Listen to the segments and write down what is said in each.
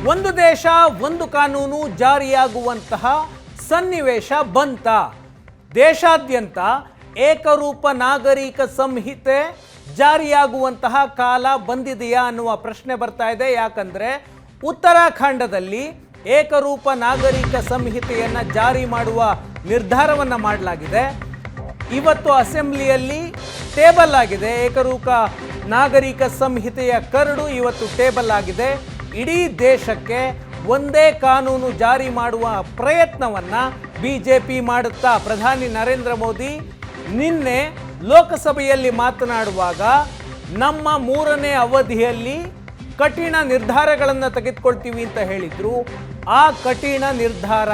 ಒಂದು ದೇಶ ಒಂದು ಕಾನೂನು ಜಾರಿಯಾಗುವಂತಹ ಸನ್ನಿವೇಶ ಬಂತ. ದೇಶಾದ್ಯಂತ ಏಕರೂಪ ನಾಗರಿಕ ಸಂಹಿತೆ ಜಾರಿಯಾಗುವಂತಹ ಕಾಲ ಬಂದಿದೆಯಾ ಅನ್ನುವ ಪ್ರಶ್ನೆ ಬರ್ತಾ ಇದೆ. ಯಾಕಂದ್ರೆ ಉತ್ತರಾಖಂಡದಲ್ಲಿ ಏಕರೂಪ ನಾಗರಿಕ ಸಂಹಿತೆಯನ್ನು ಜಾರಿ ಮಾಡುವ ನಿರ್ಧಾರವನ್ನು ಮಾಡಲಾಗಿದೆ. ಇವತ್ತು ಅಸೆಂಬ್ಲಿಯಲ್ಲಿ ಟೇಬಲ್ ಆಗಿದೆ. ಏಕರೂಪ ನಾಗರಿಕ ಸಂಹಿತೆಯ ಕರಡು ಇವತ್ತು ಟೇಬಲ್ ಆಗಿದೆ. ಇಡೀ ದೇಶಕ್ಕೆ ಒಂದೇ ಕಾನೂನು ಜಾರಿ ಮಾಡುವ ಪ್ರಯತ್ನವನ್ನು ಬಿಜೆಪಿ ಮಾಡುತ್ತಾ ಪ್ರಧಾನಿ ನರೇಂದ್ರ ಮೋದಿ ನಿನ್ನೆ ಲೋಕಸಭೆಯಲ್ಲಿ ಮಾತನಾಡುವಾಗ ನಮ್ಮ 3ನೇ ಅವಧಿಯಲ್ಲಿ ಕಠಿಣ ನಿರ್ಧಾರಗಳನ್ನು ತೆಗೆದುಕೊಳ್ತೀವಿ ಅಂತ ಹೇಳಿದ್ರು. ಆ ಕಠಿಣ ನಿರ್ಧಾರ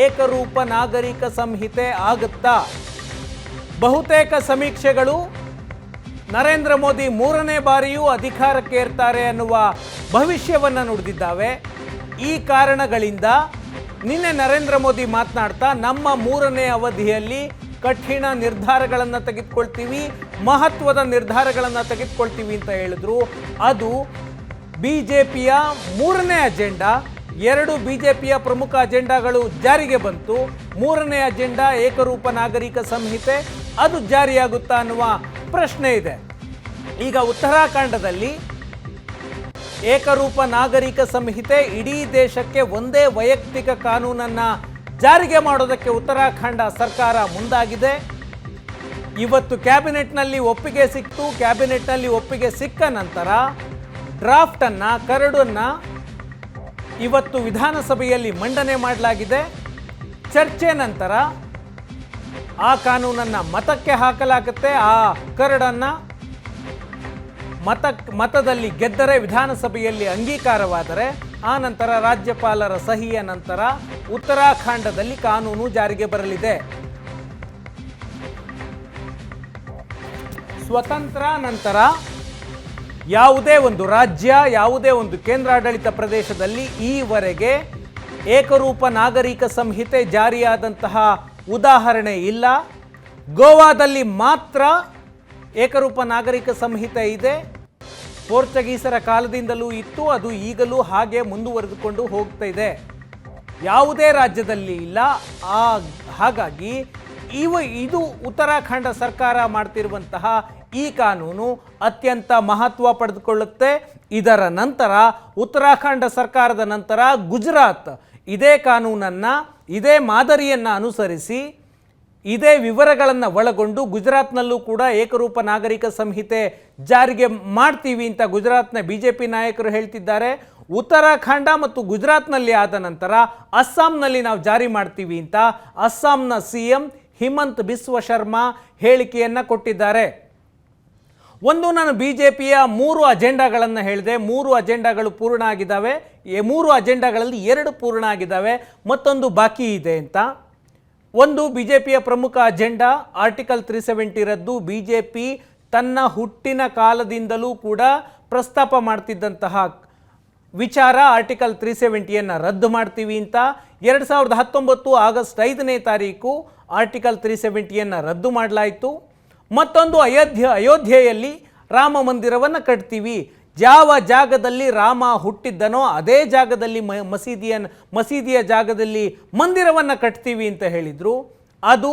ಏಕರೂಪ ನಾಗರಿಕ ಸಂಹಿತೆ ಆಗುತ್ತಾ? ಬಹುತೇಕ ಸಮೀಕ್ಷೆಗಳು ನರೇಂದ್ರ ಮೋದಿ 3ನೇ ಬಾರಿಯೂ ಅಧಿಕಾರಕ್ಕೆ ಏರ್ತಾರೆ ಅನ್ನುವ ಭವಿಷ್ಯವನ್ನು ನುಡಿದಿದ್ದಾವೆ. ಈ ಕಾರಣಗಳಿಂದ ನಿನ್ನೆ ನರೇಂದ್ರ ಮೋದಿ ಮಾತನಾಡ್ತಾ ನಮ್ಮ 3ನೇ ಅವಧಿಯಲ್ಲಿ ಕಠಿಣ ನಿರ್ಧಾರಗಳನ್ನು ತೆಗೆದುಕೊಳ್ತೀವಿ, ಮಹತ್ವದ ನಿರ್ಧಾರಗಳನ್ನು ತೆಗೆದುಕೊಳ್ತೀವಿ ಅಂತ ಹೇಳಿದ್ರು. ಅದು ಬಿಜೆಪಿಯ 3ನೇ ಅಜೆಂಡಾ. 2 ಬಿಜೆಪಿಯ ಪ್ರಮುಖ ಅಜೆಂಡಾಗಳು ಜಾರಿಗೆ ಬಂತು. 3ನೇ ಅಜೆಂಡಾ ಏಕರೂಪ ನಾಗರಿಕ ಸಂಹಿತೆ, ಅದು ಜಾರಿಯಾಗುತ್ತಾ ಅನ್ನುವ ಪ್ರಶ್ನೆ ಇದೆ. ಈಗ ಉತ್ತರಾಖಂಡದಲ್ಲಿ ಏಕರೂಪ ನಾಗರಿಕ ಸಂಹಿತೆ ಇಡೀ ದೇಶಕ್ಕೆ ಒಂದೇ ವೈಯಕ್ತಿಕ ಕಾನೂನನ್ನು ಜಾರಿಗೆ ಮಾಡೋದಕ್ಕೆ ಉತ್ತರಾಖಂಡ ಸರ್ಕಾರ ಮುಂದಾಗಿದೆ. ಇವತ್ತು ಕ್ಯಾಬಿನೆಟ್ನಲ್ಲಿ ಒಪ್ಪಿಗೆ ಸಿಕ್ತು. ಕ್ಯಾಬಿನೆಟ್ನಲ್ಲಿ ಒಪ್ಪಿಗೆ ಸಿಕ್ಕ ನಂತರ ಡ್ರಾಫ್ಟನ್ನು, ಕರಡನ್ನು ಇವತ್ತು ವಿಧಾನಸಭೆಯಲ್ಲಿ ಮಂಡನೆ ಮಾಡಲಾಗಿದೆ. ಚರ್ಚೆ ನಂತರ ಆ ಕಾನೂನನ್ನು ಮತಕ್ಕೆ ಹಾಕಲಾಗುತ್ತೆ. ಆ ಕರಡನ್ನು ಮತದಲ್ಲಿ ಗೆದ್ದರೆ, ವಿಧಾನಸಭೆಯಲ್ಲಿ ಅಂಗೀಕಾರವಾದರೆ, ಆ ನಂತರ ರಾಜ್ಯಪಾಲರ ಸಹಿಯ ನಂತರ ಉತ್ತರಾಖಂಡದಲ್ಲಿ ಕಾನೂನು ಜಾರಿಗೆ ಬರಲಿದೆ. ಸ್ವತಂತ್ರ ನಂತರ ಯಾವುದೇ ಒಂದು ರಾಜ್ಯ, ಯಾವುದೇ ಒಂದು ಕೇಂದ್ರಾಡಳಿತ ಪ್ರದೇಶದಲ್ಲಿ ಈವರೆಗೆ ಏಕರೂಪ ನಾಗರಿಕ ಸಂಹಿತೆ ಜಾರಿಯಾದಂತಹ ಉದಾಹರಣೆ ಇಲ್ಲ. ಗೋವಾದಲ್ಲಿ ಮಾತ್ರ ಏಕರೂಪ ನಾಗರಿಕ ಸಂಹಿತೆ ಇದೆ. ಪೋರ್ಚುಗೀಸರ ಕಾಲದಿಂದಲೂ ಇತ್ತು, ಅದು ಈಗಲೂ ಹಾಗೆ ಮುಂದುವರೆದುಕೊಂಡು ಹೋಗ್ತಾ ಇದೆ. ಯಾವುದೇ ರಾಜ್ಯದಲ್ಲಿ ಇಲ್ಲ. ಹಾಗಾಗಿ ಇದು ಉತ್ತರಾಖಂಡ ಸರ್ಕಾರ ಮಾಡ್ತಿರುವಂತಹ ಈ ಕಾನೂನು ಅತ್ಯಂತ ಮಹತ್ವ ಪಡೆದುಕೊಳ್ಳುತ್ತೆ. ಇದರ ನಂತರ ಉತ್ತರಾಖಂಡ ಸರ್ಕಾರದ ನಂತರ ಗುಜರಾತ್ ಇದೇ ಕಾನೂನನ್ನು, ಇದೇ ಮಾದರಿಯನ್ನು ಅನುಸರಿಸಿ, ಇದೇ ವಿವರಗಳನ್ನು ಒಳಗೊಂಡು ಗುಜರಾತ್ನಲ್ಲೂ ಕೂಡ ಏಕರೂಪ ನಾಗರಿಕ ಸಂಹಿತೆ ಜಾರಿಗೆ ಮಾಡ್ತೀವಿ ಅಂತ ಗುಜರಾತ್ನ ಬಿಜೆಪಿ ನಾಯಕರು ಹೇಳ್ತಿದ್ದಾರೆ. ಉತ್ತರಾಖಂಡ ಮತ್ತು ಗುಜರಾತ್ನಲ್ಲಿ ಆದ ನಂತರ ಅಸ್ಸಾಂನಲ್ಲಿ ನಾವು ಜಾರಿ ಮಾಡ್ತೀವಿ ಅಂತ ಅಸ್ಸಾಂನ ಸಿಎಂ ಹಿಮಂತ್ ಬಿಸ್ವ ಶರ್ಮಾ ಹೇಳಿಕೆಯನ್ನು ಕೊಟ್ಟಿದ್ದಾರೆ. ನಾನು ಬಿಜೆಪಿಯ 3 ಅಜೆಂಡಾಗಳನ್ನು ಹೇಳಿದೆ. 3 ಅಜೆಂಡಾಗಳು ಪೂರ್ಣ ಆಗಿದ್ದಾವೆ. 3 ಅಜೆಂಡಾಗಳಲ್ಲಿ 2 ಪೂರ್ಣ ಆಗಿದ್ದಾವೆ, ಮತ್ತೊಂದು ಬಾಕಿ ಇದೆ ಅಂತ. ಒಂದು ಬಿಜೆಪಿಯ ಪ್ರಮುಖ ಅಜೆಂಡಾ ಆರ್ಟಿಕಲ್ 370 ರದ್ದು. ಬಿಜೆಪಿ ತನ್ನ ಹುಟ್ಟಿನ ಕಾಲದಿಂದಲೂ ಕೂಡ ಪ್ರಸ್ತಾಪ ಮಾಡ್ತಿದ್ದಂತಹ ವಿಚಾರ ಆರ್ಟಿಕಲ್ 370ಯನ್ನು ರದ್ದು ಮಾಡ್ತೀವಿ ಅಂತ. 2019 ಆಗಸ್ಟ್ 5ನೇ ತಾರೀಕು ಆರ್ಟಿಕಲ್ 370ಯನ್ನು ರದ್ದು ಮಾಡಲಾಯಿತು. ಮತ್ತೊಂದು ಅಯೋಧ್ಯೆಯಲ್ಲಿ ರಾಮ ಮಂದಿರವನ್ನು ಕಟ್ತೀವಿ, ಯಾವ ಜಾಗದಲ್ಲಿ ರಾಮ ಹುಟ್ಟಿದ್ದನೋ ಅದೇ ಜಾಗದಲ್ಲಿ ಮಸೀದಿಯ ಜಾಗದಲ್ಲಿ ಮಂದಿರವನ್ನು ಕಟ್ತೀವಿ ಅಂತ ಹೇಳಿದರು. ಅದು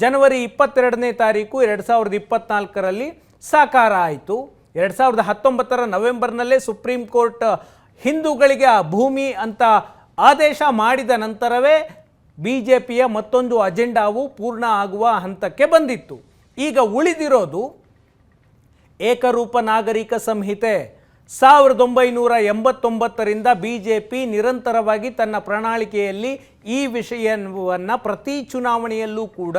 ಜನವರಿ 22ನೇ ತಾರೀಕು 2024ರಲ್ಲಿ ಸಾಕಾರ ಆಯಿತು. 2019 ನವೆಂಬರ್ನಲ್ಲೇ ಸುಪ್ರೀಂ ಕೋರ್ಟ್ ಹಿಂದೂಗಳಿಗೆ ಆ ಭೂಮಿ ಅಂತ ಆದೇಶ ಮಾಡಿದ ನಂತರವೇ ಬಿಜೆಪಿಯ ಮತ್ತೊಂದು ಅಜೆಂಡಾವು ಪೂರ್ಣ ಆಗುವ ಹಂತಕ್ಕೆ ಬಂದಿತ್ತು. ಈಗ ಉಳಿದಿರೋದು ಏಕರೂಪ ನಾಗರಿಕ ಸಂಹಿತೆ. 1989ರಿಂದ ಬಿಜೆಪಿ ನಿರಂತರವಾಗಿ ತನ್ನ ಪ್ರಣಾಳಿಕೆಯಲ್ಲಿ ಈ ವಿಷಯವನ್ನು ಪ್ರತಿ ಚುನಾವಣೆಯಲ್ಲೂ ಕೂಡ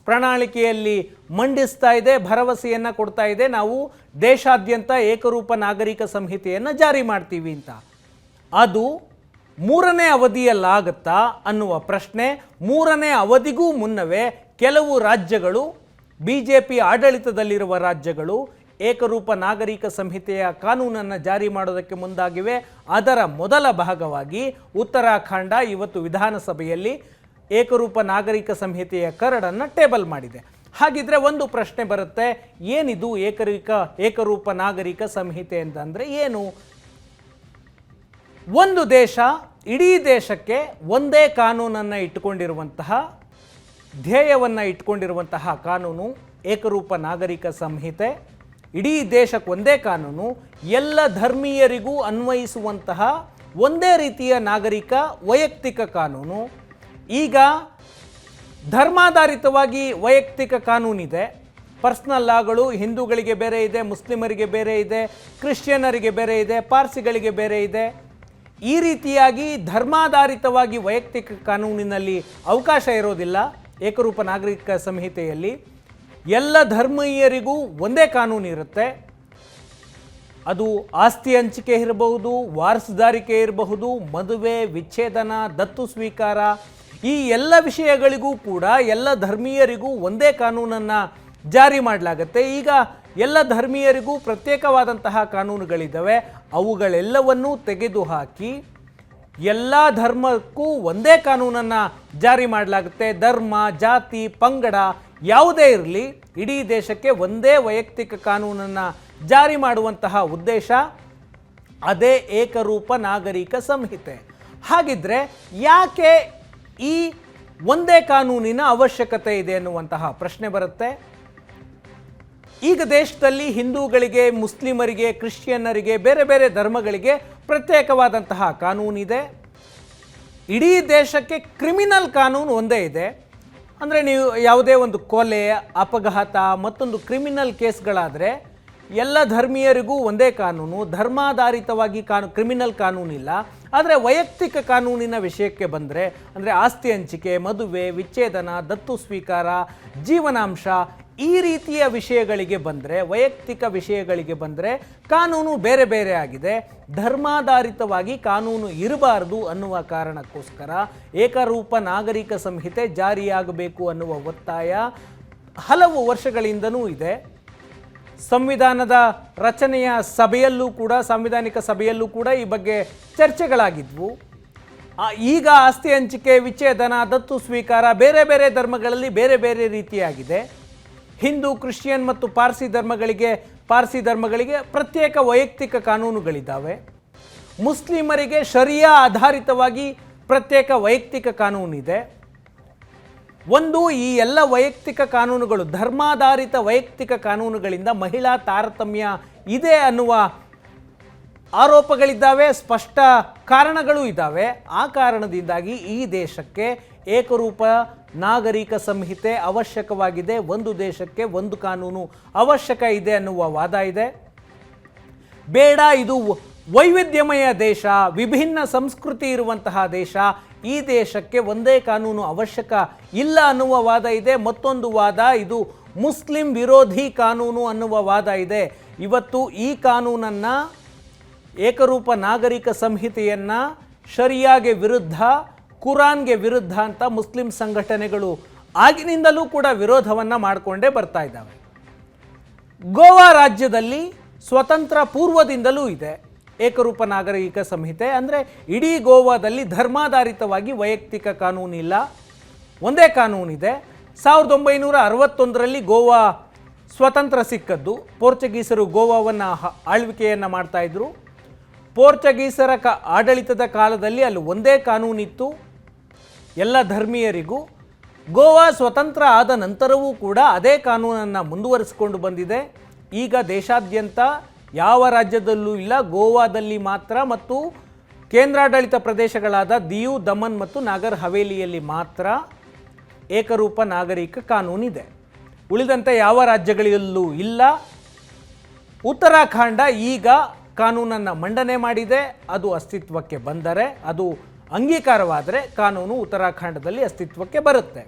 ಪ್ರಣಾಳಿಕೆಯಲ್ಲಿ ಮಂಡಿಸ್ತಾ ಇದೆ, ಭರವಸೆಯನ್ನು ಕೊಡ್ತಾ ಇದೆ. ನಾವು ದೇಶಾದ್ಯಂತ ಏಕರೂಪ ನಾಗರಿಕ ಸಂಹಿತೆಯನ್ನು ಜಾರಿ ಮಾಡ್ತೀವಿ ಅಂತ. ಅದು 3ನೇ ಅವಧಿಯಲ್ಲಾಗುತ್ತಾ ಅನ್ನುವ ಪ್ರಶ್ನೆ. 3ನೇ ಅವಧಿಗೂ ಮುನ್ನವೇ ಕೆಲವು ರಾಜ್ಯಗಳು, ಬಿಜೆಪಿ ಆಡಳಿತದಲ್ಲಿರುವ ರಾಜ್ಯಗಳು ಏಕರೂಪ ನಾಗರಿಕ ಸಂಹಿತೆಯ ಕಾನೂನನ್ನು ಜಾರಿ ಮಾಡೋದಕ್ಕೆ ಮುಂದಾಗಿವೆ. ಅದರ ಮೊದಲ ಭಾಗವಾಗಿ ಉತ್ತರಾಖಂಡ ಇವತ್ತು ವಿಧಾನಸಭೆಯಲ್ಲಿ ಏಕರೂಪ ನಾಗರಿಕ ಸಂಹಿತೆಯ ಕರಡನ್ನು ಟೇಬಲ್ ಮಾಡಿದೆ. ಹಾಗಿದ್ರೆ ಒಂದು ಪ್ರಶ್ನೆ ಬರುತ್ತೆ, ಏನಿದು ಏಕರೂಪ ನಾಗರಿಕ ಸಂಹಿತೆ ಅಂತಂದರೆ ಏನು? ಒಂದು ದೇಶ ಇಡೀ ದೇಶಕ್ಕೆ ಒಂದೇ ಕಾನೂನನ್ನು ಇಟ್ಟುಕೊಂಡಿರುವಂತಹ ಧ್ಯೇಯವನ್ನು ಇಟ್ಕೊಂಡಿರುವಂತಹ ಕಾನೂನು ಏಕರೂಪ ನಾಗರಿಕ ಸಂಹಿತೆ. ಇಡೀ ದೇಶಕ್ಕೆ ಒಂದೇ ಕಾನೂನು, ಎಲ್ಲ ಧರ್ಮೀಯರಿಗೂ ಅನ್ವಯಿಸುವಂತಹ ಒಂದೇ ರೀತಿಯ ನಾಗರಿಕ ವೈಯಕ್ತಿಕ ಕಾನೂನು. ಈಗ ಧರ್ಮಾಧಾರಿತವಾಗಿ ವೈಯಕ್ತಿಕ ಕಾನೂನಿದೆ. ಪರ್ಸ್ನಲ್ ಲಾಗಳು ಹಿಂದೂಗಳಿಗೆ ಬೇರೆ ಇದೆ, ಮುಸ್ಲಿಮರಿಗೆ ಬೇರೆ ಇದೆ, ಕ್ರಿಶ್ಚಿಯನ್ನರಿಗೆ ಬೇರೆ ಇದೆ, ಪಾರ್ಸಿಗಳಿಗೆ ಬೇರೆ ಇದೆ. ಈ ರೀತಿಯಾಗಿ ಧರ್ಮಾಧಾರಿತವಾಗಿ ವೈಯಕ್ತಿಕ ಕಾನೂನಿನಲ್ಲಿ ಅವಕಾಶ ಇರೋದಿಲ್ಲ. ಏಕರೂಪ ನಾಗರಿಕ ಸಂಹಿತೆಯಲ್ಲಿ ಎಲ್ಲ ಧರ್ಮೀಯರಿಗೂ ಒಂದೇ ಕಾನೂನು ಇರುತ್ತೆ. ಅದು ಆಸ್ತಿ ಹಂಚಿಕೆ ಇರಬಹುದು, ವಾರಸುದಾರಿಕೆ ಇರಬಹುದು, ಮದುವೆ, ವಿಚ್ಛೇದನ, ದತ್ತು ಸ್ವೀಕಾರ, ಈ ಎಲ್ಲ ವಿಷಯಗಳಿಗೂ ಕೂಡ ಎಲ್ಲ ಧರ್ಮೀಯರಿಗೂ ಒಂದೇ ಕಾನೂನನ್ನು ಜಾರಿ ಮಾಡಲಾಗುತ್ತೆ. ಈಗ ಎಲ್ಲ ಧರ್ಮೀಯರಿಗೂ ಪ್ರತ್ಯೇಕವಾದಂತಹ ಕಾನೂನುಗಳಿದ್ದಾವೆ. ಅವುಗಳೆಲ್ಲವನ್ನೂ ತೆಗೆದುಹಾಕಿ ಎಲ್ಲ ಧರ್ಮಕ್ಕೂ ಒಂದೇ ಕಾನೂನನ್ನು ಜಾರಿ ಮಾಡಲಾಗುತ್ತೆ. ಧರ್ಮ, ಜಾತಿ, ಪಂಗಡ ಯಾವುದೇ ಇರಲಿ, ಇಡೀ ದೇಶಕ್ಕೆ ಒಂದೇ ವೈಯಕ್ತಿಕ ಕಾನೂನನ್ನು ಜಾರಿ ಮಾಡುವಂತಹ ಉದ್ದೇಶ ಅದೇ ಏಕರೂಪ ನಾಗರಿಕ ಸಂಹಿತೆ. ಹಾಗಿದ್ರೆ ಯಾಕೆ ಈ ಒಂದೇ ಕಾನೂನಿನ ಅವಶ್ಯಕತೆ ಇದೆ ಅನ್ನುವಂತಹ ಪ್ರಶ್ನೆ ಬರುತ್ತೆ. ಈಗ ದೇಶದಲ್ಲಿ ಹಿಂದೂಗಳಿಗೆ, ಮುಸ್ಲಿಮರಿಗೆ, ಕ್ರಿಶ್ಚಿಯನ್ನರಿಗೆ, ಬೇರೆ ಬೇರೆ ಧರ್ಮಗಳಿಗೆ ಪ್ರತ್ಯೇಕವಾದಂತಹ ಕಾನೂನಿದೆ. ಇಡೀ ದೇಶಕ್ಕೆ ಕ್ರಿಮಿನಲ್ ಕಾನೂನು ಒಂದೇ ಇದೆ. ಅಂದರೆ ನೀವು ಯಾವುದೇ ಒಂದು ಕೊಲೆ, ಅಪಘಾತ, ಮತ್ತೊಂದು ಕ್ರಿಮಿನಲ್ ಕೇಸ್ಗಳಾದರೆ ಎಲ್ಲ ಧರ್ಮೀಯರಿಗೂ ಒಂದೇ ಕಾನೂನು. ಧರ್ಮಾಧಾರಿತವಾಗಿ ಕ್ರಿಮಿನಲ್ ಕಾನೂನಿಲ್ಲ. ಆದರೆ ವೈಯಕ್ತಿಕ ಕಾನೂನಿನ ವಿಷಯಕ್ಕೆ ಬಂದರೆ, ಅಂದರೆ ಆಸ್ತಿ ಹಂಚಿಕೆ, ಮದುವೆ, ವಿಚ್ಛೇದನ, ದತ್ತು ಸ್ವೀಕಾರ, ಜೀವನಾಂಶ, ಈ ರೀತಿಯ ವಿಷಯಗಳಿಗೆ ಬಂದರೆ, ವೈಯಕ್ತಿಕ ವಿಷಯಗಳಿಗೆ ಬಂದರೆ ಕಾನೂನು ಬೇರೆ ಬೇರೆ ಆಗಿದೆ. ಧರ್ಮಾಧಾರಿತವಾಗಿ ಕಾನೂನು ಇರಬಾರದು ಅನ್ನುವ ಕಾರಣಕ್ಕೋಸ್ಕರ ಏಕರೂಪ ನಾಗರಿಕ ಸಂಹಿತೆ ಜಾರಿಯಾಗಬೇಕು ಅನ್ನುವ ಒತ್ತಾಯ ಹಲವು ವರ್ಷಗಳಿಂದನೂ ಇದೆ. ಸಂವಿಧಾನದ ರಚನೆಯ ಸಭೆಯಲ್ಲೂ ಕೂಡ, ಸಾಂವಿಧಾನಿಕ ಸಭೆಯಲ್ಲೂ ಕೂಡ ಈ ಬಗ್ಗೆ ಚರ್ಚೆಗಳಾಗಿದ್ವು. ಈಗ ಆಸ್ತಿ ಹಂಚಿಕೆ, ವಿಚ್ಛೇದನ, ದತ್ತು ಸ್ವೀಕಾರ ಬೇರೆ ಬೇರೆ ಧರ್ಮಗಳಲ್ಲಿ ಬೇರೆ ಬೇರೆ ರೀತಿಯಾಗಿದೆ. ಹಿಂದೂ, ಕ್ರಿಶ್ಚಿಯನ್ ಮತ್ತು ಪಾರ್ಸಿ ಧರ್ಮಗಳಿಗೆ ಪ್ರತ್ಯೇಕ ವೈಯಕ್ತಿಕ ಕಾನೂನುಗಳಿದ್ದಾವೆ. ಮುಸ್ಲಿಮರಿಗೆ ಶರಿಯಾ ಆಧಾರಿತವಾಗಿ ಪ್ರತ್ಯೇಕ ವೈಯಕ್ತಿಕ ಕಾನೂನಿದೆ. ಈ ಎಲ್ಲ ವೈಯಕ್ತಿಕ ಕಾನೂನುಗಳು, ಧರ್ಮಾಧಾರಿತ ವೈಯಕ್ತಿಕ ಕಾನೂನುಗಳಿಂದ ಮಹಿಳಾ ತಾರತಮ್ಯ ಇದೆ ಅನ್ನುವ ಆರೋಪಗಳಿದ್ದಾವೆ, ಸ್ಪಷ್ಟ ಕಾರಣಗಳು ಇದ್ದಾವೆ. ಆ ಕಾರಣದಿಂದಾಗಿ ಈ ದೇಶಕ್ಕೆ ಏಕರೂಪ ನಾಗರಿಕ ಸಂಹಿತೆ ಅವಶ್ಯಕವಾಗಿದೆ. ಒಂದು ದೇಶಕ್ಕೆ ಒಂದು ಕಾನೂನು ಅವಶ್ಯಕ ಇದೆ ಅನ್ನುವ ವಾದ ಇದೆ. ಬೇಡ, ಇದು ವೈವಿಧ್ಯಮಯ ದೇಶ, ವಿಭಿನ್ನ ಸಂಸ್ಕೃತಿ ಇರುವಂತಹ ದೇಶ, ಈ ದೇಶಕ್ಕೆ ಒಂದೇ ಕಾನೂನು ಅವಶ್ಯಕ ಇಲ್ಲ ಅನ್ನುವ ವಾದ ಇದೆ. ಮತ್ತೊಂದು ವಾದ, ಇದು ಮುಸ್ಲಿಂ ವಿರೋಧಿ ಕಾನೂನು ಅನ್ನುವ ವಾದ ಇದೆ. ಇವತ್ತು ಈ ಕಾನೂನನ್ನು, ಏಕರೂಪ ನಾಗರಿಕ ಸಂಹಿತೆಯನ್ನು ಶರಿಯಾಗೆ ವಿರುದ್ಧ, ಕುರಾನ್ಗೆ ವಿರುದ್ಧ ಅಂತ ಮುಸ್ಲಿಂ ಸಂಘಟನೆಗಳು ಆಗಿನಿಂದಲೂ ಕೂಡ ವಿರೋಧವನ್ನು ಮಾಡಿಕೊಂಡೇ ಬರ್ತಾ ಇದ್ದಾವೆ. ಗೋವಾ ರಾಜ್ಯದಲ್ಲಿ ಸ್ವತಂತ್ರ ಪೂರ್ವದಿಂದಲೂ ಇದೆ ಏಕರೂಪ ನಾಗರಿಕ ಸಂಹಿತೆ. ಅಂದರೆ ಇಡೀ ಗೋವಾದಲ್ಲಿ ಧರ್ಮಾಧಾರಿತವಾಗಿ ವೈಯಕ್ತಿಕ ಕಾನೂನಿಲ್ಲ, ಒಂದೇ ಕಾನೂನಿದೆ. 1961ರಲ್ಲಿ ಗೋವಾ ಸ್ವತಂತ್ರ ಸಿಕ್ಕದ್ದು. ಪೋರ್ಚುಗೀಸರು ಗೋವಾವನ್ನು ಆಳ್ವಿಕೆಯನ್ನು ಮಾಡ್ತಾಯಿದ್ರು. ಪೋರ್ಚುಗೀಸರ ಆಡಳಿತದ ಕಾಲದಲ್ಲಿ ಅಲ್ಲಿ ಒಂದೇ ಕಾನೂನಿತ್ತು ಎಲ್ಲ ಧರ್ಮೀಯರಿಗೂ. ಗೋವಾ ಸ್ವತಂತ್ರ ಆದ ನಂತರವೂ ಕೂಡ ಅದೇ ಕಾನೂನನ್ನು ಮುಂದುವರಿಸಿಕೊಂಡು ಬಂದಿದೆ. ಈಗ ದೇಶಾದ್ಯಂತ ಯಾವ ರಾಜ್ಯದಲ್ಲೂ ಇಲ್ಲ, ಗೋವಾದಲ್ಲಿ ಮಾತ್ರ ಮತ್ತು ಕೇಂದ್ರಾಡಳಿತ ಪ್ರದೇಶಗಳಾದ ದಿಯು, ದಮನ್ ಮತ್ತು ನಾಗರ್ ಹವೇಲಿಯಲ್ಲಿ ಮಾತ್ರ ಏಕರೂಪ ನಾಗರಿಕ ಕಾನೂನಿದೆ. ಉಳಿದಂತೆ ಯಾವ ರಾಜ್ಯಗಳಲ್ಲೂ ಇಲ್ಲ. ಉತ್ತರಾಖಂಡ ಈಗ ಕಾನೂನನ್ನು ಮಂಡನೆ ಮಾಡಿದೆ. ಅದು ಅಸ್ತಿತ್ವಕ್ಕೆ ಬಂದರೆ, ಅದು ಅಂಗೀಕಾರವಾದರೆ ಕಾನೂನು ಉತ್ತರಾಖಂಡದಲ್ಲಿ ಅಸ್ತಿತ್ವಕ್ಕೆ ಬರುತ್ತೆ.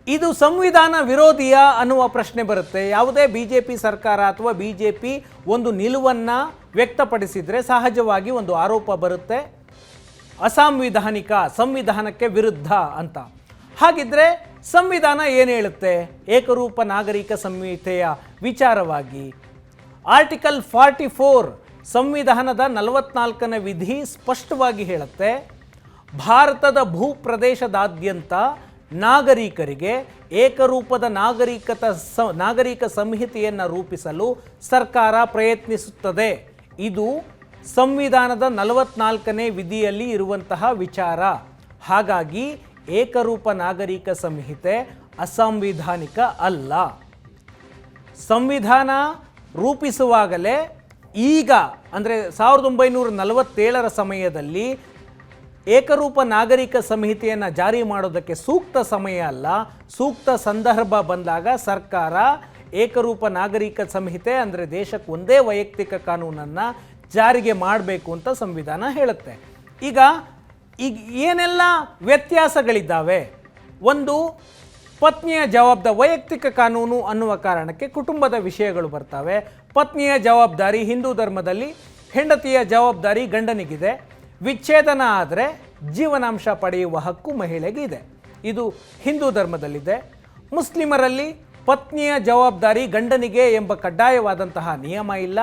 ಇದು ಸಂವಿಧಾನ ವಿರೋಧಿಯ ಅನ್ನುವ ಪ್ರಶ್ನೆ ಬರುತ್ತೆ. ಯಾವುದೇ BJP ಸರ್ಕಾರ ಅಥವಾ BJP ಒಂದು ನಿಲುವನ್ನು ವ್ಯಕ್ತಪಡಿಸಿದರೆ ಸಹಜವಾಗಿ ಒಂದು ಆರೋಪ ಬರುತ್ತೆ, ಅಸಾಂವಿಧಾನಿಕ, ಸಂವಿಧಾನಕ್ಕೆ ವಿರುದ್ಧ ಅಂತ. ಹಾಗಿದ್ರೆ ಸಂವಿಧಾನ ಏನು ಹೇಳುತ್ತೆ ಏಕರೂಪ ನಾಗರಿಕ ಸಂಹಿತೆಯ ವಿಚಾರವಾಗಿ? ಆರ್ಟಿಕಲ್ 44 ಸಂವಿಧಾನದ 44ನೇ ವಿಧಿ ಸ್ಪಷ್ಟವಾಗಿ ಹೇಳುತ್ತೆ, ಭಾರತದ ಭೂಪ್ರದೇಶದಾದ್ಯಂತ ನಾಗರಿಕರಿಗೆ ಏಕರೂಪದ ನಾಗರಿಕ ಸಂಹಿತೆಯನ್ನು ರೂಪಿಸಲು ಸರ್ಕಾರ ಪ್ರಯತ್ನಿಸುತ್ತದೆ. ಇದು ಸಂವಿಧಾನದ 44ನೇ ವಿಧಿಯಲ್ಲಿ ಇರುವಂತಹ ವಿಚಾರ. ಹಾಗಾಗಿ ಏಕರೂಪ ನಾಗರಿಕ ಸಂಹಿತೆ ಅಸಂವಿಧಾನಿಕ ಅಲ್ಲ. ಸಂವಿಧಾನ ರೂಪಿಸುವಾಗಲೇ ಈಗ ಅಂದರೆ 1947ರ ಸಮಯದಲ್ಲಿ ಏಕರೂಪ ನಾಗರಿಕ ಸಂಹಿತೆಯನ್ನು ಜಾರಿ ಮಾಡೋದಕ್ಕೆ ಸೂಕ್ತ ಸಮಯ ಅಲ್ಲ. ಸೂಕ್ತ ಸಂದರ್ಭ ಬಂದಾಗ ಸರ್ಕಾರ ಏಕರೂಪ ನಾಗರಿಕ ಸಂಹಿತೆ ಅಂದರೆ ದೇಶಕ್ಕೆ ಒಂದೇ ವೈಯಕ್ತಿಕ ಕಾನೂನನ್ನು ಜಾರಿಗೆ ಮಾಡಬೇಕು ಅಂತ ಸಂವಿಧಾನ ಹೇಳುತ್ತೆ. ಈಗ ಏನೆಲ್ಲ ವ್ಯತ್ಯಾಸಗಳಿದ್ದಾವೆ? ಒಂದು, ಪತ್ನಿಯ ವೈಯಕ್ತಿಕ ಕಾನೂನು ಅನ್ನುವ ಕಾರಣಕ್ಕೆ ಕುಟುಂಬದ ವಿಷಯಗಳು ಬರ್ತವೆ. ಪತ್ನಿಯ ಜವಾಬ್ದಾರಿ ಹಿಂದೂ ಧರ್ಮದಲ್ಲಿ ಹೆಂಡತಿಯ ಜವಾಬ್ದಾರಿ ಗಂಡನಿಗಿದೆ. ವಿಚ್ಛೇದನ ಆದರೆ ಜೀವನಾಂಶ ಪಡೆಯುವ ಹಕ್ಕು ಮಹಿಳೆಗೆ ಇದೆ. ಇದು ಹಿಂದೂ ಧರ್ಮದಲ್ಲಿದೆ. ಮುಸ್ಲಿಮರಲ್ಲಿ ಪತ್ನಿಯ ಜವಾಬ್ದಾರಿ ಗಂಡನಿಗೆ ಎಂಬ ಕಡ್ಡಾಯವಾದಂತಹ ನಿಯಮ ಇಲ್ಲ.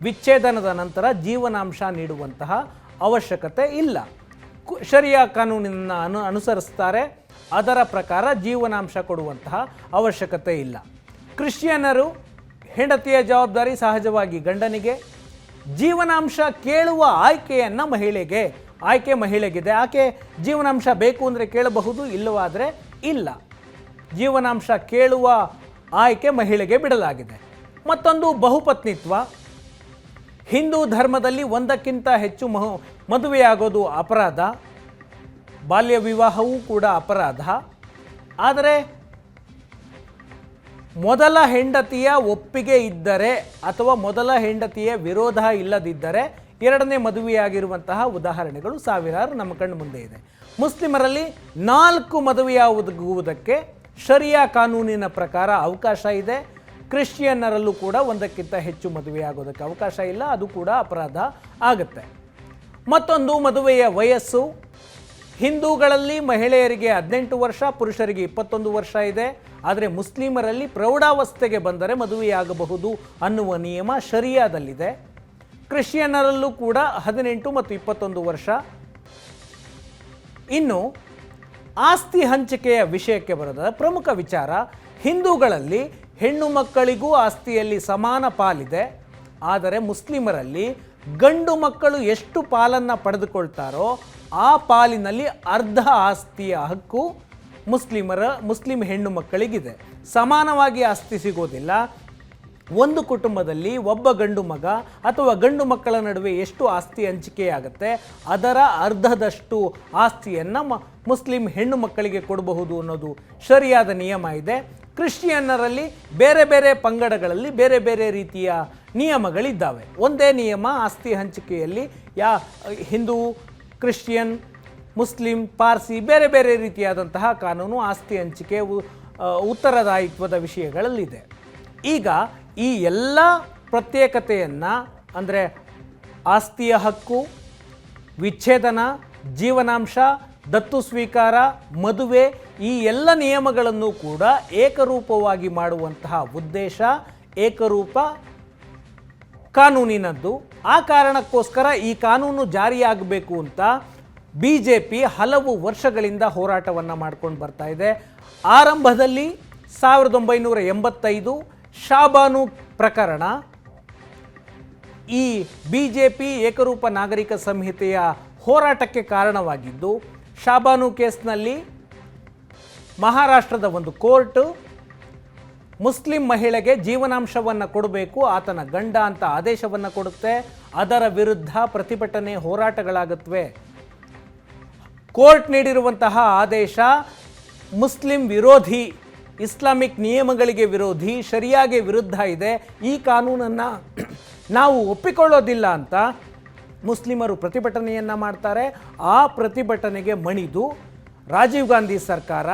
ವಿಚ್ಛೇದನದ ನಂತರ ಜೀವನಾಂಶ ನೀಡುವಂತಹ ಅವಶ್ಯಕತೆ ಇಲ್ಲ. ಶರಿಯಾ ಕಾನೂನನ್ನು ಅನುಸರಿಸ್ತಾರೆ, ಅದರ ಪ್ರಕಾರ ಜೀವನಾಂಶ ಕೊಡುವಂತಹ ಅವಶ್ಯಕತೆ ಇಲ್ಲ. ಕ್ರಿಶ್ಚಿಯನ್ನರು ಹೆಂಡತಿಯ ಜವಾಬ್ದಾರಿ ಸಹಜವಾಗಿ ಗಂಡನಿಗೆ, ಜೀವನಾಂಶ ಕೇಳುವ ಆಯ್ಕೆಯನ್ನು ಆಯ್ಕೆ ಮಹಿಳೆಗಿದೆ. ಆಕೆ ಜೀವನಾಂಶ ಬೇಕು ಅಂದರೆ ಕೇಳಬಹುದು, ಇಲ್ಲವಾದರೆ ಇಲ್ಲ. ಜೀವನಾಂಶ ಕೇಳುವ ಆಯ್ಕೆ ಮಹಿಳೆಗೆ ಬಿಡಲಾಗಿದೆ. ಮತ್ತೊಂದು, ಬಹುಪತ್ನಿತ್ವ. ಹಿಂದೂ ಧರ್ಮದಲ್ಲಿ ಒಂದಕ್ಕಿಂತ ಹೆಚ್ಚು ಮದುವೆಯಾಗೋದು ಅಪರಾಧ, ಬಾಲ್ಯ ವಿವಾಹವೂ ಕೂಡ ಅಪರಾಧ. ಆದರೆ ಮೊದಲ ಹೆಂಡತಿಯ ಒಪ್ಪಿಗೆ ಇದ್ದರೆ ಅಥವಾ ಮೊದಲ ಹೆಂಡತಿಯ ವಿರೋಧ ಇಲ್ಲದಿದ್ದರೆ ಎರಡನೇ ಮದುವೆಯಾಗಿರುವಂತಹ ಉದಾಹರಣೆಗಳು ಸಾವಿರಾರು ನಮ್ಮ ಕಣ್ಣು ಮುಂದೆ ಇದೆ. ಮುಸ್ಲಿಮರಲ್ಲಿ 4 ಮದುವೆಯಾಗುವುದಕ್ಕೆ ಶರಿಯಾ ಕಾನೂನಿನ ಪ್ರಕಾರ ಅವಕಾಶ ಇದೆ. ಕ್ರಿಶ್ಚಿಯನ್ನರಲ್ಲೂ ಕೂಡ ಒಂದಕ್ಕಿಂತ ಹೆಚ್ಚು ಮದುವೆಯಾಗೋದಕ್ಕೆ ಅವಕಾಶ ಇಲ್ಲ, ಅದು ಕೂಡ ಅಪರಾಧ ಆಗುತ್ತೆ. ಮತ್ತೊಂದು, ಮದುವೆಯ ವಯಸ್ಸು. ಹಿಂದೂಗಳಲ್ಲಿ ಮಹಿಳೆಯರಿಗೆ 18 ವರ್ಷ, ಪುರುಷರಿಗೆ 21 ವರ್ಷ ಇದೆ. ಆದರೆ ಮುಸ್ಲಿಮರಲ್ಲಿ ಪ್ರೌಢಾವಸ್ಥೆಗೆ ಬಂದರೆ ಮದುವೆಯಾಗಬಹುದು ಅನ್ನುವ ನಿಯಮ ಶರಿಯಾದಲ್ಲಿದೆ. ಕ್ರಿಶ್ಚಿಯನ್ನರಲ್ಲೂ ಕೂಡ 18 ಮತ್ತು 21 ವರ್ಷ. ಇನ್ನು ಆಸ್ತಿ ಹಂಚಿಕೆಯ ವಿಷಯಕ್ಕೆ ಬರೋದಾದರೆ ಪ್ರಮುಖ ವಿಚಾರ, ಹಿಂದೂಗಳಲ್ಲಿ ಹೆಣ್ಣು ಮಕ್ಕಳಿಗೂ ಆಸ್ತಿಯಲ್ಲಿ ಸಮಾನ ಪಾಲಿದೆ. ಆದರೆ ಮುಸ್ಲಿಮರಲ್ಲಿ ಗಂಡು ಮಕ್ಕಳು ಎಷ್ಟು ಪಾಲನ್ನು ಪಡೆದುಕೊಳ್ತಾರೋ ಆ ಪಾಲಿನಲ್ಲಿ ಅರ್ಧ ಆಸ್ತಿಯ ಹಕ್ಕು ಮುಸ್ಲಿಂ ಹೆಣ್ಣು ಮಕ್ಕಳಿಗಿದೆ. ಸಮಾನವಾಗಿ ಆಸ್ತಿ ಸಿಗೋದಿಲ್ಲ. ಒಂದು ಕುಟುಂಬದಲ್ಲಿ ಒಬ್ಬ ಗಂಡು ಮಗ ಅಥವಾ ಗಂಡು ಮಕ್ಕಳ ನಡುವೆ ಎಷ್ಟು ಆಸ್ತಿ ಹಂಚಿಕೆಯಾಗುತ್ತೆ ಅದರ ಅರ್ಧದಷ್ಟು ಆಸ್ತಿಯನ್ನು ಮುಸ್ಲಿಂ ಹೆಣ್ಣು ಮಕ್ಕಳಿಗೆ ಕೊಡಬಹುದು ಅನ್ನೋದು ಶರಿಯಾದ ನಿಯಮ ಇದೆ. ಕ್ರಿಶ್ಚಿಯನ್ನರಲ್ಲಿ ಬೇರೆ ಬೇರೆ ಪಂಗಡಗಳಲ್ಲಿ ಬೇರೆ ಬೇರೆ ರೀತಿಯ ನಿಯಮಗಳಿದ್ದಾವೆ. ಒಂದೇ ನಿಯಮ ಆಸ್ತಿ ಹಂಚಿಕೆಯಲ್ಲಿ ಹಿಂದೂ, ಕ್ರಿಶ್ಚಿಯನ್, ಮುಸ್ಲಿಂ, ಪಾರ್ಸಿ ಬೇರೆ ಬೇರೆ ರೀತಿಯಾದಂತಹ ಕಾನೂನು ಆಸ್ತಿ ಹಂಚಿಕೆ, ಉತ್ತರದಾಯಿತ್ವದ ವಿಷಯಗಳಲ್ಲಿದೆ. ಈಗ ಈ ಎಲ್ಲ ಪ್ರತ್ಯೇಕತೆಯನ್ನು ಅಂದರೆ ಆಸ್ತಿಯ ಹಕ್ಕು, ವಿಚ್ಛೇದನ, ಜೀವನಾಂಶ, ದತ್ತು ಸ್ವೀಕಾರ, ಮದುವೆ ಈ ಎಲ್ಲ ನಿಯಮಗಳನ್ನು ಕೂಡ ಏಕರೂಪವಾಗಿ ಮಾಡುವಂತಹ ಉದ್ದೇಶ ಏಕರೂಪ ಕಾನೂನಿನದ್ದು. ಆ ಕಾರಣಕ್ಕೋಸ್ಕರ ಈ ಕಾನೂನು ಜಾರಿಯಾಗಬೇಕು ಅಂತ BJP ಹಲವು ವರ್ಷಗಳಿಂದ ಹೋರಾಟವನ್ನು ಮಾಡ್ಕೊಂಡು ಬರ್ತಾ ಇದೆ. ಆರಂಭದಲ್ಲಿ 1985 ಶಾಬಾನು ಪ್ರಕರಣ ಈ BJP ಏಕರೂಪ ನಾಗರಿಕ ಸಂಹಿತೆಯ ಹೋರಾಟಕ್ಕೆ ಕಾರಣವಾಗಿದ್ದು, ಶಾಬಾನು ಕೇಸ್ನಲ್ಲಿ ಮಹಾರಾಷ್ಟ್ರದ ಒಂದು ಕೋರ್ಟು ಮುಸ್ಲಿಂ ಮಹಿಳೆಗೆ ಜೀವನಾಂಶವನ್ನು ಕೊಡಬೇಕು, ಆತನ ಗಂಡ ಅಂತ ಆದೇಶವನ್ನು ಕೊಡುತ್ತೆ. ಅದರ ವಿರುದ್ಧ ಪ್ರತಿಭಟನೆ, ಹೋರಾಟಗಳಾಗುತ್ತವೆ. ಕೋರ್ಟ್ ನೀಡಿರುವಂತಹ ಆದೇಶ ಮುಸ್ಲಿಂ ವಿರೋಧಿ, ಇಸ್ಲಾಮಿಕ್ ನಿಯಮಗಳಿಗೆ ವಿರೋಧಿ, ಶರಿಯಾಗೆ ವಿರುದ್ಧ ಇದೆ, ಈ ಕಾನೂನನ್ನು ನಾವು ಒಪ್ಪಿಕೊಳ್ಳೋದಿಲ್ಲ ಅಂತ ಮುಸ್ಲಿಮರು ಪ್ರತಿಭಟನೆಯನ್ನು ಮಾಡ್ತಾರೆ. ಆ ಪ್ರತಿಭಟನೆಗೆ ಮಣಿದು ರಾಜೀವ್ ಗಾಂಧಿ ಸರ್ಕಾರ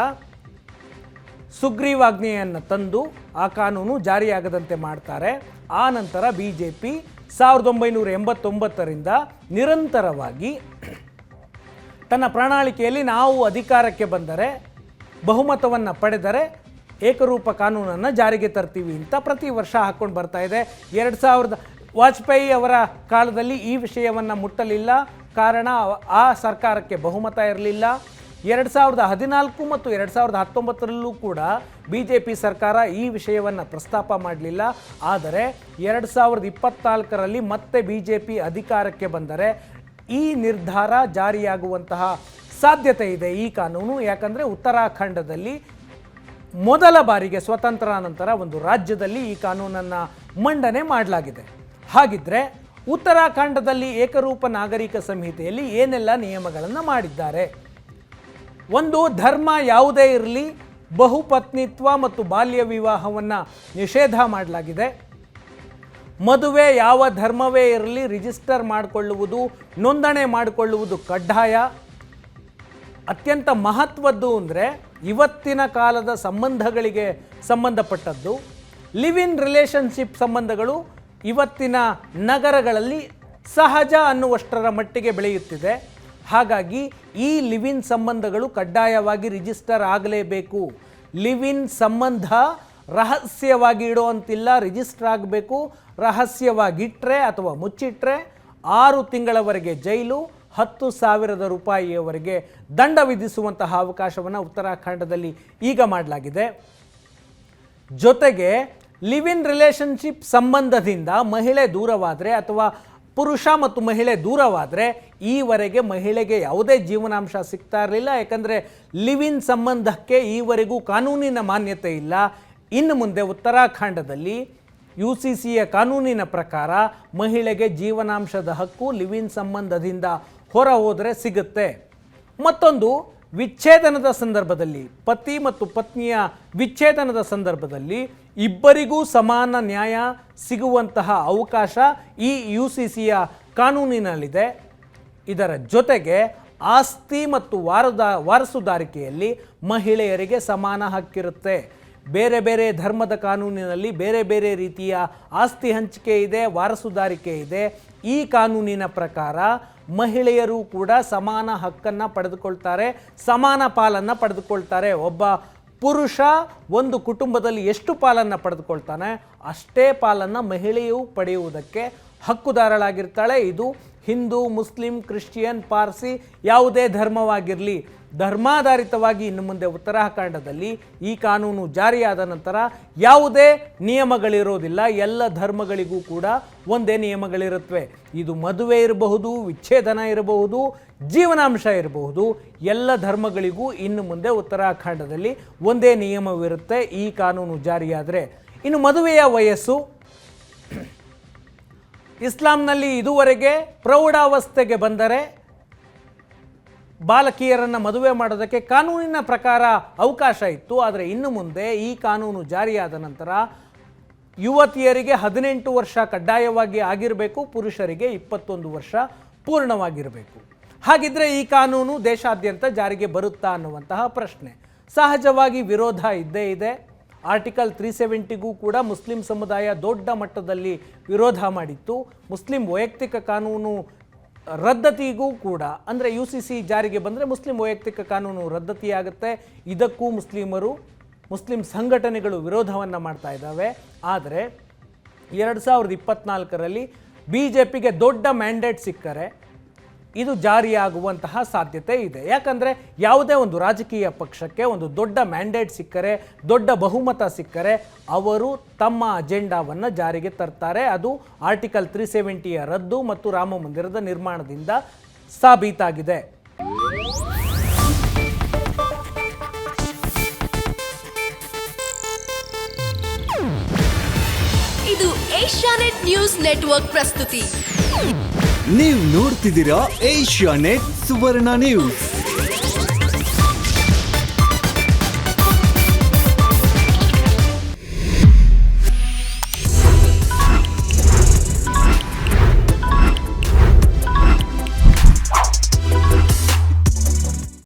ಸುಗ್ರೀವಾಜ್ಞೆಯನ್ನು ತಂದು ಆ ಕಾನೂನು ಜಾರಿಯಾಗದಂತೆ ಮಾಡ್ತಾರೆ. ಆ ನಂತರ BJP 1989ರಿಂದ ನಿರಂತರವಾಗಿ ತನ್ನ ಪ್ರಣಾಳಿಕೆಯಲ್ಲಿ ನಾವು ಅಧಿಕಾರಕ್ಕೆ ಬಂದರೆ, ಬಹುಮತವನ್ನು ಪಡೆದರೆ ಏಕರೂಪ ಕಾನೂನನ್ನು ಜಾರಿಗೆ ತರ್ತೀವಿ ಅಂತ ಪ್ರತಿ ವರ್ಷ ಹಾಕ್ಕೊಂಡು ಬರ್ತಾ ಇದೆ. 2000 ವಾಜಪೇಯಿ ಅವರ ಕಾಲದಲ್ಲಿ ಈ ವಿಷಯವನ್ನು ಮುಟ್ಟಲಿಲ್ಲ. ಕಾರಣ ಆ ಸರ್ಕಾರಕ್ಕೆ ಬಹುಮತ ಇರಲಿಲ್ಲ. 2014 ಮತ್ತು 2019ರಲ್ಲೂ ಕೂಡ BJP ಸರ್ಕಾರ ಈ ವಿಷಯವನ್ನು ಪ್ರಸ್ತಾಪ ಮಾಡಲಿಲ್ಲ. ಆದರೆ 2024ರಲ್ಲಿ ಮತ್ತೆ BJP ಅಧಿಕಾರಕ್ಕೆ ಬಂದರೆ ಈ ನಿರ್ಧಾರ ಜಾರಿಯಾಗುವಂತಹ ಸಾಧ್ಯತೆ ಇದೆ ಈ ಕಾನೂನು. ಯಾಕಂದರೆ ಉತ್ತರಾಖಂಡದಲ್ಲಿ ಮೊದಲ ಬಾರಿಗೆ ಸ್ವತಂತ್ರಾನಂತರ ಒಂದು ರಾಜ್ಯದಲ್ಲಿ ಈ ಕಾನೂನನ್ನು ಮಂಡನೆ ಮಾಡಲಾಗಿದೆ. ಹಾಗಿದ್ರೆ ಉತ್ತರಾಖಂಡದಲ್ಲಿ ಏಕರೂಪ ನಾಗರಿಕ ಸಂಹಿತೆಯಲ್ಲಿ ಏನೆಲ್ಲ ನಿಯಮಗಳನ್ನು ಮಾಡಿದ್ದಾರೆ? ಒಂದು, ಧರ್ಮ ಯಾವುದೇ ಇರಲಿ ಬಹುಪತ್ನಿತ್ವ ಮತ್ತು ಬಾಲ್ಯ ವಿವಾಹವನ್ನು ನಿಷೇಧ ಮಾಡಲಾಗಿದೆ. ಮದುವೆ ಯಾವ ಧರ್ಮವೇ ಇರಲಿ ರಿಜಿಸ್ಟರ್ ಮಾಡಿಕೊಳ್ಳುವುದು, ನೋಂದಣಿ ಮಾಡಿಕೊಳ್ಳುವುದು ಕಡ್ಡಾಯ. ಅತ್ಯಂತ ಮಹತ್ವದ್ದು ಅಂದರೆ ಇವತ್ತಿನ ಕಾಲದ ಸಂಬಂಧಗಳಿಗೆ ಸಂಬಂಧಪಟ್ಟದ್ದು. ಲಿವ್ ಇನ್ ರಿಲೇಷನ್ಶಿಪ್ ಸಂಬಂಧಗಳು ಇವತ್ತಿನ ನಗರಗಳಲ್ಲಿ ಸಹಜ ಅನ್ನುವಷ್ಟರ ಮಟ್ಟಿಗೆ ಬೆಳೆಯುತ್ತಿದೆ. ಹಾಗಾಗಿ ಈ ಲಿವ್ ಇನ್ ಸಂಬಂಧಗಳು ಕಡ್ಡಾಯವಾಗಿ ರಿಜಿಸ್ಟರ್ ಆಗಲೇಬೇಕು. ಲಿವ್ ಇನ್ ಸಂಬಂಧ ರಹಸ್ಯವಾಗಿ ಇಡುವಂತಿಲ್ಲ, ರಿಜಿಸ್ಟರ್ ಆಗಬೇಕು. ರಹಸ್ಯವಾಗಿಟ್ಟರೆ ಅಥವಾ ಮುಚ್ಚಿಟ್ರೆ 6 ತಿಂಗಳವರೆಗೆ ಜೈಲು, 10,000 ರೂಪಾಯಿಯವರೆಗೆ ದಂಡ ವಿಧಿಸುವಂತಹ ಅವಕಾಶವನ್ನು ಉತ್ತರಾಖಂಡದಲ್ಲಿ ಈಗ ಮಾಡಲಾಗಿದೆ. ಜೊತೆಗೆ ಲಿವ್ ಇನ್ ರಿಲೇಷನ್ಶಿಪ್ ಸಂಬಂಧದಿಂದ ಮಹಿಳೆ ದೂರವಾದರೆ ಅಥವಾ ಪುರುಷ ಮತ್ತು ಮಹಿಳೆ ದೂರವಾದರೆ ಈವರೆಗೆ ಮಹಿಳೆಗೆ ಯಾವುದೇ ಜೀವನಾಂಶ ಸಿಗ್ತಾ ಇರಲಿಲ್ಲ. ಯಾಕಂದರೆ ಲಿವ್ ಇನ್ ಸಂಬಂಧಕ್ಕೆ ಈವರೆಗೂ ಕಾನೂನಿನ ಮಾನ್ಯತೆ ಇಲ್ಲ. ಇನ್ನು ಮುಂದೆ ಉತ್ತರಾಖಂಡದಲ್ಲಿ UCCಯ ಕಾನೂನಿನ ಪ್ರಕಾರ ಮಹಿಳೆಗೆ ಜೀವನಾಂಶದ ಹಕ್ಕು ಲಿವ್ ಇನ್ ಸಂಬಂಧದಿಂದ ಹೊರ ಹೋದರೆ ಸಿಗುತ್ತೆ. ಮತ್ತೊಂದು, ವಿಚ್ಛೇದನದ ಸಂದರ್ಭದಲ್ಲಿ ಪತಿ ಮತ್ತು ಪತ್ನಿಯ ವಿಚ್ಛೇದನದ ಸಂದರ್ಭದಲ್ಲಿ ಇಬ್ಬರಿಗೂ ಸಮಾನ ನ್ಯಾಯ ಸಿಗುವಂತಹ ಅವಕಾಶ ಈ UCCಯ ಕಾನೂನಿನಲ್ಲಿದೆ. ಇದರ ಜೊತೆಗೆ ಆಸ್ತಿ ಮತ್ತು ವಾರಸುದಾರಿಕೆಯಲ್ಲಿ ಮಹಿಳೆಯರಿಗೆ ಸಮಾನ ಹಕ್ಕಿರುತ್ತೆ. ಬೇರೆ ಬೇರೆ ಧರ್ಮದ ಕಾನೂನಿನಲ್ಲಿ ಬೇರೆ ಬೇರೆ ರೀತಿಯ ಆಸ್ತಿ ಹಂಚಿಕೆ ಇದೆ, ವಾರಸುದಾರಿಕೆ ಇದೆ. ಈ ಕಾನೂನಿನ ಪ್ರಕಾರ ಮಹಿಳೆಯರು ಕೂಡ ಸಮಾನ ಹಕ್ಕನ್ನು ಪಡೆದುಕೊಳ್ತಾರೆ, ಸಮಾನ ಪಾಲನ್ನು ಪಡೆದುಕೊಳ್ತಾರೆ. ಒಬ್ಬ ಪುರುಷ ಒಂದು ಕುಟುಂಬದಲ್ಲಿ ಎಷ್ಟು ಪಾಲನ್ನು ಪಡೆದುಕೊಳ್ತಾನೆ ಅಷ್ಟೇ ಪಾಲನ್ನು ಮಹಿಳೆಯು ಪಡೆಯುವುದಕ್ಕೆ ಹಕ್ಕುದಾರಳಾಗಿರ್ತಾಳೆ. ಇದು ಹಿಂದೂ, ಮುಸ್ಲಿಂ, ಕ್ರಿಶ್ಚಿಯನ್, ಪಾರ್ಸಿ ಯಾವುದೇ ಧರ್ಮವಾಗಿರಲಿ ಧರ್ಮಾಧಾರಿತವಾಗಿ ಇನ್ನು ಮುಂದೆ ಉತ್ತರಾಖಂಡದಲ್ಲಿ ಈ ಕಾನೂನು ಜಾರಿಯಾದ ನಂತರ ಯಾವುದೇ ನಿಯಮಗಳಿರೋದಿಲ್ಲ. ಎಲ್ಲ ಧರ್ಮಗಳಿಗೂ ಕೂಡ ಒಂದೇ ನಿಯಮಗಳಿರುತ್ತವೆ. ಇದು ಮದುವೆ ಇರಬಹುದು, ವಿಚ್ಛೇದನ ಇರಬಹುದು, ಜೀವನಾಂಶ ಇರಬಹುದು. ಎಲ್ಲ ಧರ್ಮಗಳಿಗೂ ಇನ್ನು ಮುಂದೆ ಉತ್ತರಾಖಂಡದಲ್ಲಿ ಒಂದೇ ನಿಯಮವಿರುತ್ತೆ ಈ ಕಾನೂನು ಜಾರಿಯಾದರೆ. ಇನ್ನು ಮದುವೆಯ ವಯಸ್ಸು ಇಸ್ಲಾಂನಲ್ಲಿ ಇದುವರೆಗೆ ಪ್ರೌಢಾವಸ್ಥೆಗೆ ಬಂದರೆ ಬಾಲಕಿಯರನ್ನು ಮದುವೆ ಮಾಡೋದಕ್ಕೆ ಕಾನೂನಿನ ಪ್ರಕಾರ ಅವಕಾಶ ಇತ್ತು. ಆದರೆ ಇನ್ನು ಮುಂದೆ ಈ ಕಾನೂನು ಜಾರಿಯಾದ ನಂತರ ಯುವತಿಯರಿಗೆ 18 ವರ್ಷ ಕಡ್ಡಾಯವಾಗಿ ಆಗಿರಬೇಕು, ಪುರುಷರಿಗೆ 21 ವರ್ಷ ಪೂರ್ಣವಾಗಿರಬೇಕು. ಹಾಗಿದ್ರೆ ಈ ಕಾನೂನು ದೇಶಾದ್ಯಂತ ಜಾರಿಗೆ ಬರುತ್ತಾ ಅನ್ನುವಂತಹ ಪ್ರಶ್ನೆ. ಸಹಜವಾಗಿ ವಿರೋಧ ಇದ್ದೇ ಇದೆ. ಆರ್ಟಿಕಲ್ 370ಗೂ ಕೂಡ ಮುಸ್ಲಿಂ ಸಮುದಾಯ ದೊಡ್ಡ ಮಟ್ಟದಲ್ಲಿ ವಿರೋಧ ಮಾಡಿತ್ತು. ಮುಸ್ಲಿಂ ವೈಯಕ್ತಿಕ ಕಾನೂನು ರದ್ದತಿಗೂ ಕೂಡ, ಅಂದರೆ UCC ಜಾರಿಗೆ ಬಂದರೆ ಮುಸ್ಲಿಂ ವೈಯಕ್ತಿಕ ಕಾನೂನು ರದ್ದತಿಯಾಗುತ್ತೆ. ಇದಕ್ಕೂ ಮುಸ್ಲಿಂ ಸಂಘಟನೆಗಳು ವಿರೋಧವನ್ನು ಮಾಡ್ತಾ ಇದ್ದಾವೆ. ಆದರೆ 2024ರಲ್ಲಿ BJPಗೆ ದೊಡ್ಡ ಮ್ಯಾಂಡೇಟ್ ಸಿಕ್ಕರೆ ಇದು ಜಾರಿಯಾಗುವಂತಹ ಸಾಧ್ಯತೆ ಇದೆ. ಯಾಕಂದರೆ ಯಾವುದೇ ಒಂದು ರಾಜಕೀಯ ಪಕ್ಷಕ್ಕೆ ಒಂದು ದೊಡ್ಡ ಮ್ಯಾಂಡೇಟ್ ಸಿಕ್ಕರೆ, ದೊಡ್ಡ ಬಹುಮತ ಸಿಕ್ಕರೆ ಅವರು ತಮ್ಮ ಅಜೆಂಡಾವನ್ನು ಜಾರಿಗೆ ತರ್ತಾರೆ. ಅದು ಆರ್ಟಿಕಲ್ 370ಯ ರದ್ದು ಮತ್ತು ರಾಮ ಮಂದಿರದ ನಿರ್ಮಾಣದಿಂದ ಸಾಬೀತಾಗಿದೆ. ಇದು ಏಷ್ಯಾನೆಟ್ ನ್ಯೂಸ್ ನೆಟ್ವರ್ಕ್ ಪ್ರಸ್ತುತಿ. ನೀವು ನೋಡ್ತಿದ್ದೀರಾ ಏಷ್ಯಾನೆಟ್ ಸುವರ್ಣ ನ್ಯೂಸ್.